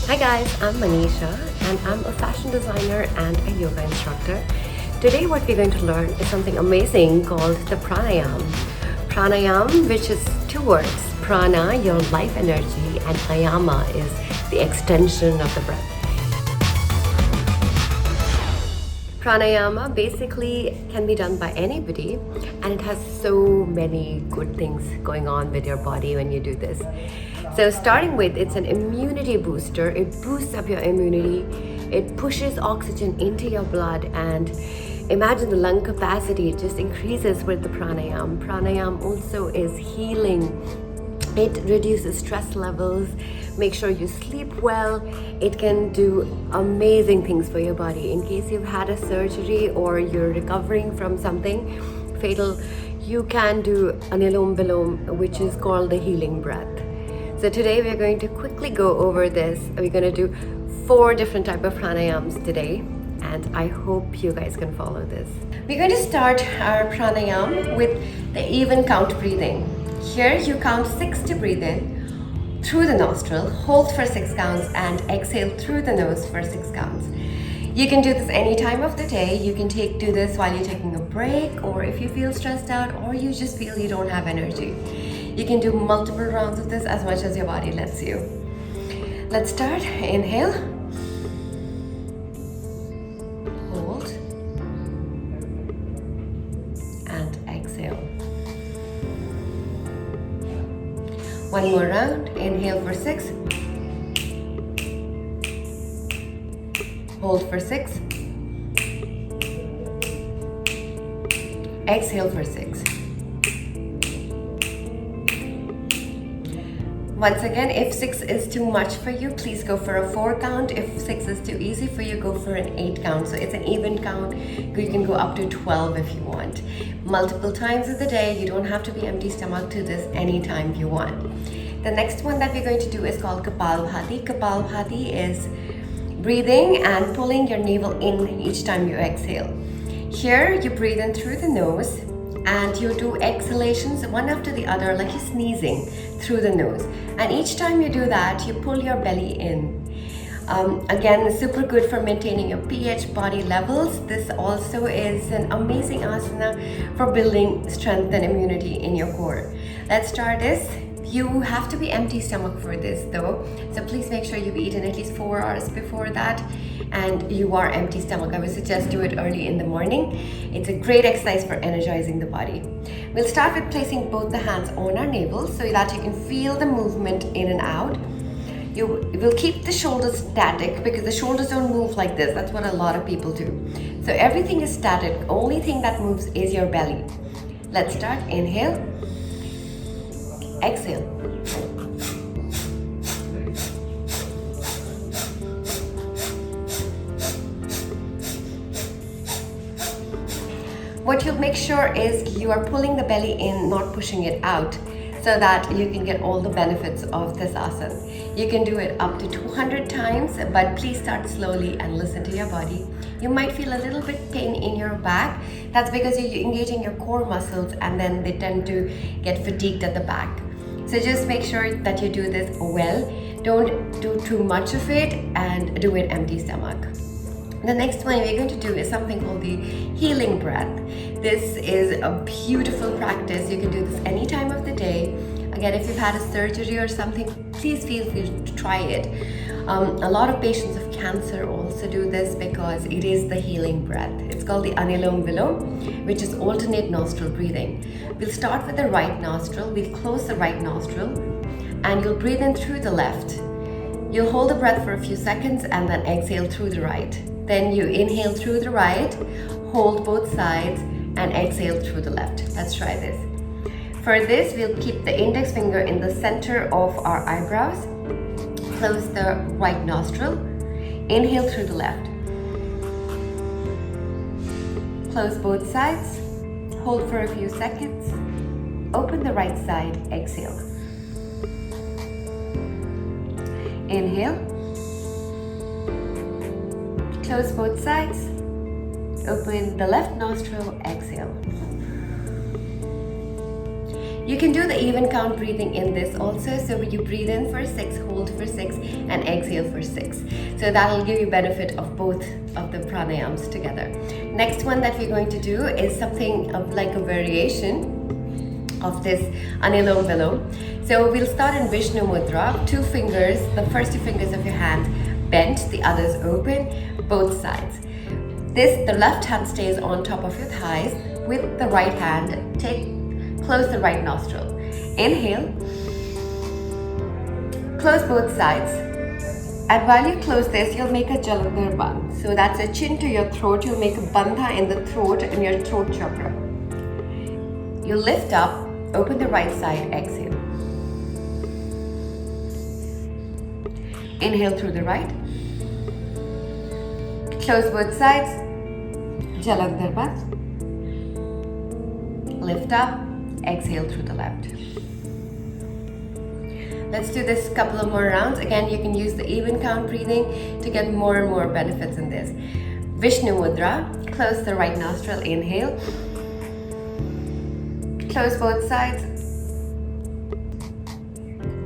Hi guys, I'm Manisha and I'm a fashion designer and a yoga instructor. Today what we're going to learn is something amazing called the pranayama. Pranayama, which is two words, prana, your life energy, and ayama is the extension of the breath. Pranayama basically can be done by anybody and it has so many good things going on with your body when you do this. So starting with, it's an immunity booster. It boosts up your immunity. It pushes oxygen into your blood, and imagine the lung capacity, it just increases with the pranayama. Pranayama also is healing. It reduces stress levels, make sure you sleep well. It can do amazing things for your body. In case you've had a surgery or you're recovering from something fatal, you can do anilom vilom, which is called the healing breath. So today we're going to quickly go over this. We're going to do 4 different type of pranayams today, and I hope you guys can follow this. We're going to start our pranayam with the even count breathing. Here you count 6 to breathe in through the nostril, hold for 6 counts, and exhale through the nose for 6 counts. You can do this any time of the day. You can do this while you're taking a break, or if you feel stressed out, or you just feel you don't have energy. You can do multiple rounds of this as much as your body lets you. Let's start. Inhale. Hold. And exhale. One more round. Inhale for 6. Hold for 6. Exhale for 6. Once again, if 6 is too much for you, please go for a 4 count. If 6 is too easy for you, go for an 8 count. So it's an even count. You can go up to 12 if you want. Multiple times of the day. You don't have to be empty stomach to this anytime you want. The next one that we're going to do is called Kapalbhati. Kapalbhati is breathing and pulling your navel in each time you exhale. Here you breathe in through the nose and you do exhalations one after the other, like you're sneezing through the nose. And each time you do that, you pull your belly in. Again, super good for maintaining your pH body levels. This also is an amazing asana for building strength and immunity in your core. Let's start this. You have to be empty stomach for this though, so please make sure you've eaten at least 4 hours before that and you are empty stomach. I would suggest do it early in the morning. It's a great exercise for energizing the body. We'll start with placing both the hands on our navel so that you can feel the movement in and out. You will keep the shoulders static because the shoulders don't move like this. That's what a lot of people do. So everything is static. Only thing that moves is your belly. Let's start. Inhale. Exhale. What you'll make sure is you are pulling the belly in, not pushing it out, so that you can get all the benefits of this asana. You can do it up to 200 times, but please start slowly and listen to your body. You might feel a little bit pain in your back. That's because you're engaging your core muscles and then they tend to get fatigued at the back. So just make sure that you do this well. Don't do too much of it and do it empty stomach. The next one we're going to do is something called the healing breath. This is a beautiful practice. You can do this any time of the day. Again, if you've had a surgery or something, please feel free to try it. A lot of patients of cancer also do this because it is the healing breath. It's called the anilom vilom, which is alternate nostril breathing. We'll start with the right nostril. We'll close the right nostril and you'll breathe in through the left. You'll hold the breath for a few seconds and then exhale through the right. Then you inhale through the right, hold both sides and exhale through the left. Let's try this. For this, we'll keep the index finger in the center of our eyebrows. Close the right nostril. Inhale through the left. Close both sides. Hold for a few seconds. Open the right side. Exhale. Inhale. Close both sides. Open the left nostril. Exhale. You can do the even count breathing in this also. So you breathe in for 6, hold for 6, and exhale for 6. So that'll give you benefit of both of the pranayams together. Next one that we're going to do is something of like a variation of this Anilom Vilom. So we'll start in Vishnu Mudra. 2 fingers, the first 2 fingers of your hand bent, the others open, both sides. The left hand stays on top of your thighs. With the right hand, close the right nostril. Inhale, close both sides. And while you close this, you'll make a Jalandhar Bandh. So that's a chin to your throat. You'll make a bandha in the throat, in your throat chakra. You lift up, open the right side, exhale. Inhale through the right. Close both sides. Jalandhar Bandh. Lift up, exhale through the left. Let's do this couple of more rounds. Again, you can use the even count breathing to get more and more benefits in this. Vishnu Mudra, close the right nostril, inhale. Close both sides.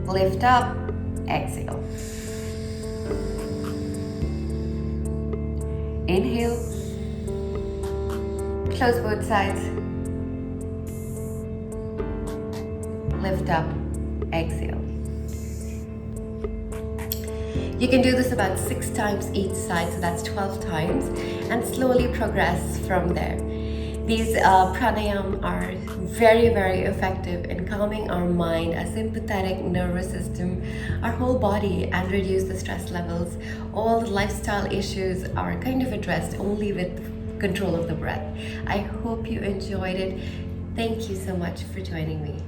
Lift up, exhale. Inhale. Close both sides. Lift up, exhale. You can do this about 6 times each side, so that's 12 times, and slowly progress from there. These pranayama are very, very effective in calming our mind, our sympathetic nervous system, our whole body, and reduce the stress levels. All the lifestyle issues are kind of addressed only with control of the breath. I hope you enjoyed it. Thank you so much for joining me.